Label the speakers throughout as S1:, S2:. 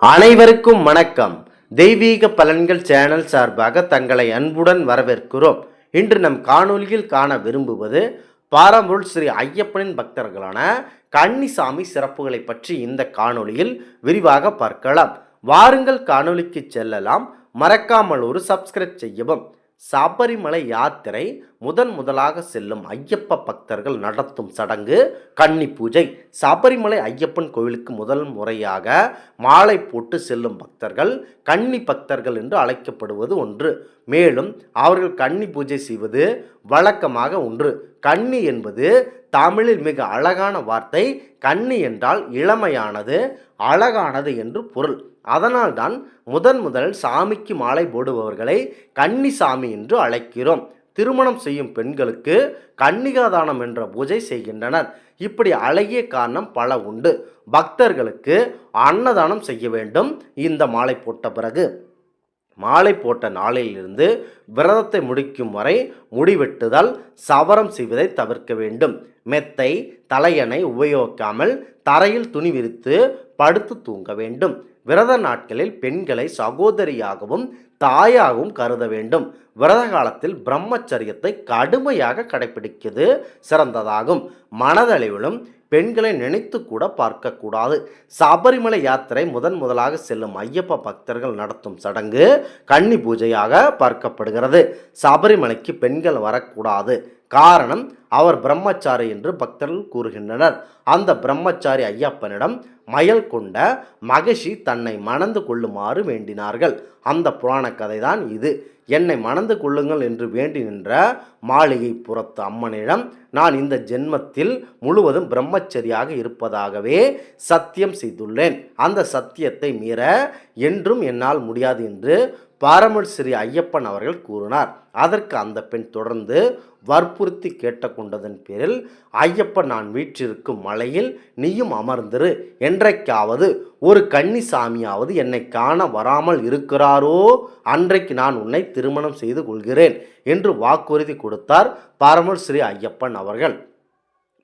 S1: அனைவருக்கும் வணக்கம். தெய்வீக பலன்கள் சேனல் சார்பாக தங்களை அன்புடன் வரவேற்கிறோம். இன்று நம் காணொலியில் காண விரும்புவது பாரம்பொருள் ஸ்ரீ ஐயப்பனின் பக்தர்களான கன்னிசாமி சிறப்புகளை பற்றி இந்த காணொலியில் விரிவாக பார்க்கலாம். வாருங்கள் காணொலிக்கு செல்லலாம். மறக்காமல் ஒரு சப்ஸ்கிரைப் செய்யவும். சபரிமலை யாத்திரை முதலாக செல்லும் ஐயப்ப பக்தர்கள் நடத்தும் சடங்கு கன்னி பூஜை. சபரிமலை ஐயப்பன் கோவிலுக்கு முதல் முறையாக மாலை போட்டு செல்லும் பக்தர்கள் கன்னி பக்தர்கள் என்று அழைக்கப்படுவது ஒன்று. மேலும் அவர்கள் கன்னி பூஜை செய்வது வழக்கமாக ஒன்று. கன்னி என்பது தமிழில் மிக அழகான வார்த்தை. கன்னி என்றால் இளமையானது, அழகானது என்று பொருள். அதனால்தான் முதலில் சாமிக்கு மாலை போடுபவர்களை கன்னிசாமி என்று அழைக்கிறோம். திருமணம் செய்யும் பெண்களுக்கு கன்னிகாதானம் என்ற பூஜை செய்கின்றனர். இப்படி அழகிய காரணம் பல உண்டு. பக்தர்களுக்கு அன்னதானம் செய்ய வேண்டும். இந்த மாலை போட்ட பிறகு மாலை போட்ட நாளிலிருந்து விரதத்தை முடிக்கும் வரை முடிவெட்டுதல், சவரம் செய்வதை தவிர்க்க வேண்டும். மெத்தை, தலையணை உபயோகிக்காமல் தரையில் துணி விரித்து படுத்து தூங்க வேண்டும். விரத நாட்களில் பெண்களை சகோதரியாகவும் தாயாகவும் கருத வேண்டும். விரத காலத்தில் பிரம்மச்சரியத்தை கடுமையாக கடைபிடிக்கிறது சிறந்ததாகும். மனதளவிலும் பெண்களை நினைத்து கூட பார்க்கக்கூடாது. சபரிமலை யாத்திரை முதலாக செல்லும் ஐயப்ப பக்தர்கள் நடத்தும் சடங்கு கன்னி பூஜையாக பார்க்கப்படுகிறது. சபரிமலைக்கு பெண்கள் வரக்கூடாது. காரணம், அவர் பிரம்மச்சாரி என்று பக்தர்கள் கூறுகின்றனர். அந்த பிரம்மச்சாரி ஐயப்பனிடம் மயல் கொண்ட மகிஷி தன்னை மணந்து கொள்ளுமாறு வேண்டினார்கள். அந்த புராண கதைதான் இது. என்னை மணந்து கொள்ளுங்கள் என்று வேண்டி நின்ற மாளிகை புறத்து அம்மனிடம் நான் இந்த ஜென்மத்தில் முழுவதும் பிரம்மச்சரியாக இருப்பதாகவே சத்தியம் செய்துள்ளேன். அந்த சத்தியத்தை மீற என்றும் என்னால் முடியாது என்று பாரம்பொருள் ஸ்ரீ ஐயப்பன் அவர்கள் கூறினார். அதற்கு அந்த பெண் தொடர்ந்து வற்புறுத்தி கேட்டுக்கொண்டதன் பேரில் ஐயப்பன், நான் வீற்றிருக்கும் மலையில் நீயும் அமர்ந்திரு. என்றைக்காவது ஒரு கன்னிசாமியாவது என்னை காண வராமல் இருக்கிறாரோ அன்றைக்கு நான் உன்னை திருமணம் செய்து கொள்கிறேன் என்று வாக்குறுதி கொடுத்தார் பாரம்பொருள் ஸ்ரீ ஐயப்பன் அவர்கள்.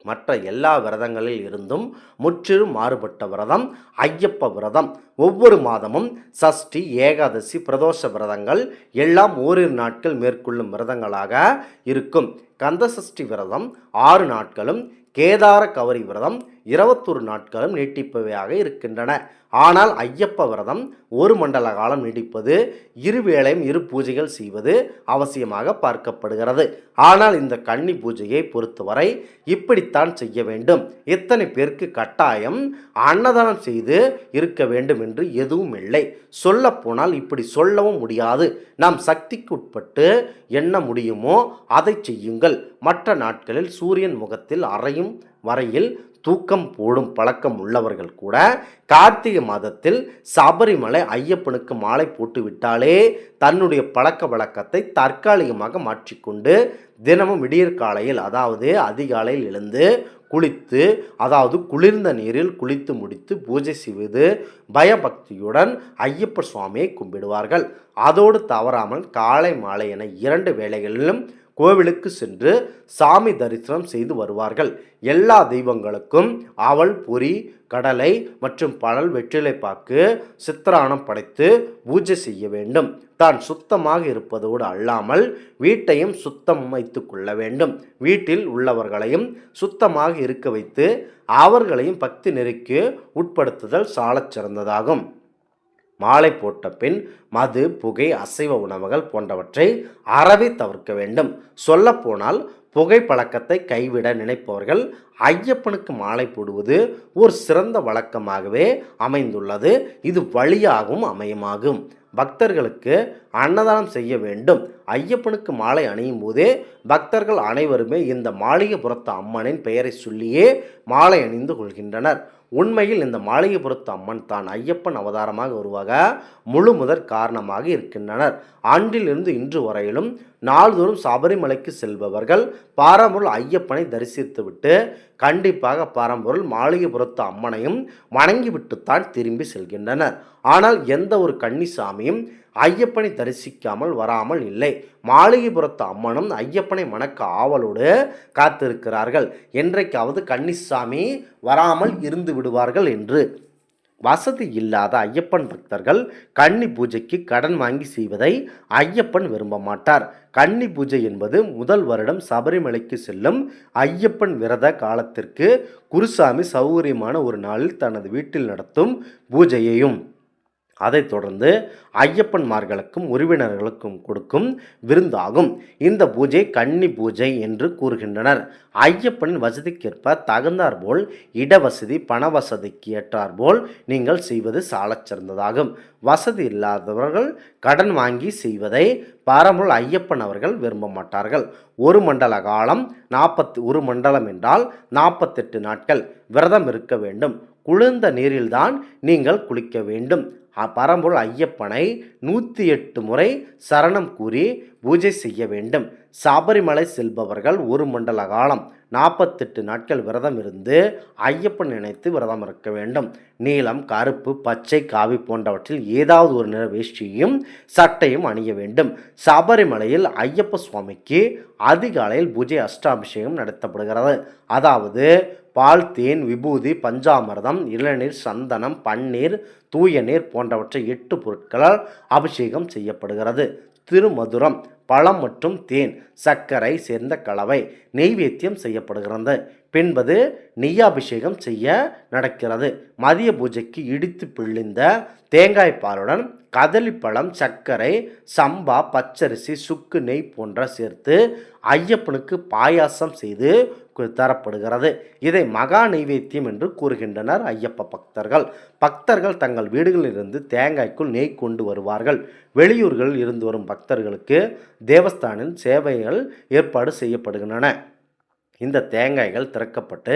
S1: மற்ற எல்லா விரதங்களில் இருந்தும் முற்றிலும் மாறுபட்ட விரதம் ஐயப்ப விரதம். ஒவ்வொரு மாதமும் சஷ்டி, ஏகாதசி, பிரதோஷ விரதங்கள் எல்லாம் ஓரிரு நாட்கள் மேற்கொள்ளும் விரதங்களாக இருக்கும். கந்த சஷ்டி விரதம் 6 நாட்களும், கேதார கௌரி விரதம் 21 நாட்களும் நீட்டிப்பவையாக இருக்கின்றன. ஆனால் ஐயப்ப விரதம் 1 மண்டல காலம் நீடிப்பது, இருவேளையும் 2 பூஜைகள் செய்வது அவசியமாக பார்க்கப்படுகிறது. ஆனால் இந்த கன்னி பூஜையை பொறுத்தவரை இப்படித்தான் செய்ய வேண்டும். இத்தனை பேருக்கு கட்டாயம் அன்னதானம் செய்து இருக்க வேண்டும் என்று எதுவும் இல்லை. சொல்ல போனால் இப்படி சொல்லவும் முடியாது. நாம் சக்திக்கு உட்பட்டு என்ன முடியுமோ அதை செய்யுங்கள். மற்ற நாட்களில் சூரியன் முகத்தில் அறையும் வரையில் தூக்கம் போடும் பழக்கம் உள்ளவர்கள் கூட கார்த்திகை மாதத்தில் சபரிமலை ஐயப்பனுக்கு மாலை போட்டு விட்டாலே தன்னுடைய பழக்க வழக்கத்தை தற்காலிகமாக மாற்றிக்கொண்டு தினமும் விடியற்காலையில், அதாவது அதிகாலையில் எழுந்து குளித்து, அதாவது குளிர்ந்த நீரில் குளித்து முடித்து பூஜை செய்வது பயபக்தியுடன் ஐயப்ப சுவாமியை கும்பிடுவார்கள். அதோடு தவறாமல் காலை மாலை என 2 வேளைகளிலும் கோவிலுக்கு சென்று சாமி தரிசனம் செய்து வருவார்கள். எல்லா தெய்வங்களுக்கும் அவல், பொரி, கடலை மற்றும் பழல், வெற்றிலைப்பாக்கு, சித்திரானம் படைத்து பூஜை செய்ய வேண்டும். தான் சுத்தமாக இருப்பதோடு அல்லாமல் வீட்டையும் சுத்தம் வைத்து கொள்ள வேண்டும். வீட்டில் உள்ளவர்களையும் சுத்தமாக இருக்க வைத்து அவர்களையும் பக்தி நெறிக்கு உட்படுத்துதல் சாலச் சிறந்ததாகும். மாலை போட்ட பின் மது, புகை, அசைவ உணவுகள் போன்றவற்றை அறவே தவிர்க்க வேண்டும். சொல்லப்போனால் புகை பழக்கத்தை கைவிட நினைப்பவர்கள் ஐயப்பனுக்கு மாலை போடுவது ஒரு சிறந்த வழக்கமாகவே அமைந்துள்ளது. இது வழியாகவும் அமையமாகும். பக்தர்களுக்கு அன்னதானம் செய்ய வேண்டும். ஐயப்பனுக்கு மாலை அணியும் போதே பக்தர்கள் அனைவருமே இந்த மாளிகைபுரத்து அம்மனின் பெயரை சொல்லியே மாலை அணிந்து கொள்கின்றனர். உண்மையில் இந்த மாளிகைபுரத்து அம்மன் தான் ஐயப்பன் அவதாரமாக உருவாக முழு முதற் காரணமாக இருக்கின்றனர். ஆண்டிலிருந்து இன்று வரையிலும் நாள்தோறும் சபரிமலைக்கு செல்பவர்கள் பாரம்பொருள் ஐயப்பனை தரிசித்துவிட்டு கண்டிப்பாக பாரம்பொருள் மாளிகைபுரத்து அம்மனையும் வணங்கிவிட்டுத்தான் திரும்பி செல்கின்றனர். ஆனால் எந்த ஒரு கன்னிசாமியும் ஐயப்பனை தரிசிக்காமல் வராமல் இல்லை. மாளிகைபுரத்து அம்மனும் ஐயப்பனை மணக்க ஆவலோடு காத்திருக்கிறார்கள். என்றைக்காவது கன்னிசாமி வராமல் இருந்து விடுவார்கள் என்று. வசதி இல்லாத ஐயப்பன் பக்தர்கள் கன்னி பூஜைக்கு கடன் வாங்கி செய்வதை ஐயப்பன் விரும்ப மாட்டார். கன்னி பூஜை என்பது முதல் வருடம் சபரிமலைக்கு செல்லும் ஐயப்பன் விரத காலத்திற்கு குருசாமி சௌகரியமான ஒரு நாளில் தனது வீட்டில் நடத்தும் பூஜையையும் அதைத் தொடர்ந்து ஐயப்பன்மார்களுக்கும் உறவினர்களுக்கும் கொடுக்கும் விருந்தாகும். இந்த பூஜை கன்னி பூஜை என்று கூறுகின்றனர். ஐயப்பனின் வசதிக்கேற்ப தகுந்தாற்போல் இடவசதி பண வசதிக்கு ஏற்றாற்போல் நீங்கள் செய்வது சாலச் சிறந்ததாகும். வசதி இல்லாதவர்கள் கடன் வாங்கி செய்வதை பாரம்பரிய ஐயப்பன் அவர்கள் விரும்ப மாட்டார்கள். ஒரு மண்டல காலம் ஒரு மண்டலம் என்றால் 48 நாட்கள் விரதம் இருக்க வேண்டும். குளிர்ந்த நீரில்தான் நீங்கள் குளிக்க வேண்டும். பரம்பொருள் ஐயப்பனை 108 முறை சரணம் கூறி பூஜை செய்ய வேண்டும். சபரிமலை செல்பவர்கள் ஒரு மண்டல காலம் 48 நாட்கள் விரதம் இருந்து ஐயப்பன் நினைத்து விரதம் இருக்க வேண்டும். நீலம், கருப்பு, பச்சை, காவி போன்றவற்றில் ஏதாவது ஒரு நிற வேஷ்டியும் சட்டையும் அணிய வேண்டும். சபரிமலையில் ஐயப்ப சுவாமிக்கு அதிகாலையில் பூஜை அஷ்டாபிஷேகம் நடத்தப்படுகிறது. அதாவது பால், தேன், விபூதி, பஞ்சாமிர்தம், இளநீர், சந்தனம், பன்னீர், தூய நீர் போன்றவற்றை 8 பொருட்களால் அபிஷேகம் செய்யப்படுகிறது. திருமதுரம், பழம் மற்றும் தேன், சர்க்கரை சேர்ந்த கலவை நெய்வேத்தியம் செய்யப்படுகிறது. பின்பது நெய்யாபிஷேகம் செய்ய நடக்கிறது. மதிய பூஜைக்கு இடித்து பிழிந்த தேங்காய் பாலுடன் கதளிப்பழம், சர்க்கரை, சம்பா, பச்சரிசி, சுக்கு, நெய் போன்ற சேர்த்து ஐயப்பனுக்கு பாயாசம் செய்து தரப்படுகிறது. இதை மகா நைவேத்தியம் என்று கூறுகின்றனர் ஐயப்ப பக்தர்கள். பக்தர்கள் தங்கள் வீடுகளிலிருந்து தேங்காய்க்குள் நெய் கொண்டு வருவார்கள். வெளியூர்களில் இருந்து வரும் பக்தர்களுக்கு தேவஸ்தானின் சேவைகள் ஏற்பாடு செய்யப்படுகின்றன. இந்த தேங்காய்கள் திறக்கப்பட்டு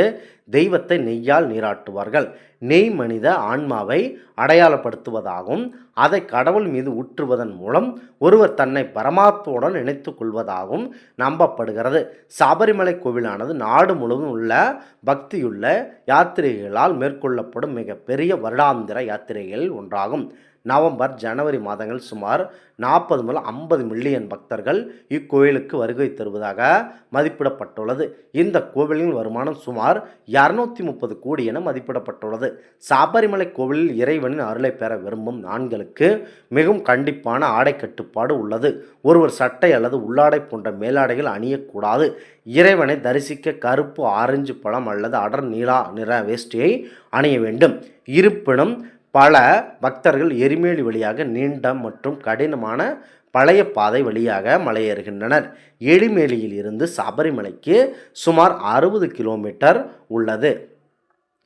S1: தெய்வத்தை நெய்யால் நீராட்டுவார்கள். நெய் மனித ஆன்மாவை அடையாளப்படுத்துவதாகவும் அதை கடவுள் மீது ஊற்றுவதன் மூலம் ஒருவர் தன்னை பரமாத்மாவுடன் இணைத்து கொள்வதாகவும் நம்பப்படுகிறது. சபரிமலை கோவிலானது நாடு முழுவதும் உள்ள பக்தியுள்ள யாத்திரைகளால் மேற்கொள்ளப்படும் மிகப்பெரிய வருடாந்திர யாத்திரைகளில் ஒன்றாகும். நவம்பர், ஜனவரி மாதங்கள் சுமார் 40 முதல் 50 மில்லியன் பக்தர்கள் இக்கோயிலுக்கு வருகை தருவதாக மதிப்பிடப்பட்டுள்ளது. இந்த கோவிலின் வருமானம் சுமார் 230 கோடி என மதிப்பிடப்பட்டுள்ளது. சபரிமலை கோவிலில் இறைவனின் அருளை பெற விரும்பும் ஆண்களுக்கு மிகவும் கண்டிப்பான ஆடை கட்டுப்பாடு உள்ளது. ஒருவர் சட்டை அல்லது உள்ளாடை போன்ற மேலாடைகள் அணியக்கூடாது. இறைவனை தரிசிக்க கருப்பு, ஆரஞ்சு பழம் அல்லது அடர் நீலா நிற வேஷ்டியை அணிய வேண்டும். இருப்பினும் பல பக்தர்கள் எரிமேலி வழியாக நீண்ட மற்றும் கடினமான பழைய பாதை வழியாக மலையேறுகின்றனர். எரிமேலியில் இருந்து சபரிமலைக்கு சுமார் 60 கிலோமீட்டர் உள்ளது.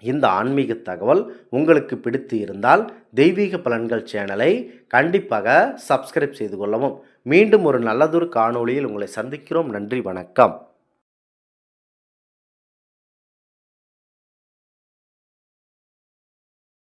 S1: இந்த ஆன்மீக தகவல் உங்களுக்கு பிடித்து இருந்தால் தெய்வீக பலன்கள் சேனலை கண்டிப்பாக சப்ஸ்கிரைப் செய்து கொள்ளவும். மீண்டும் ஒரு நல்லதொரு காணொளியில் உங்களை சந்திக்கிறோம். நன்றி, வணக்கம்.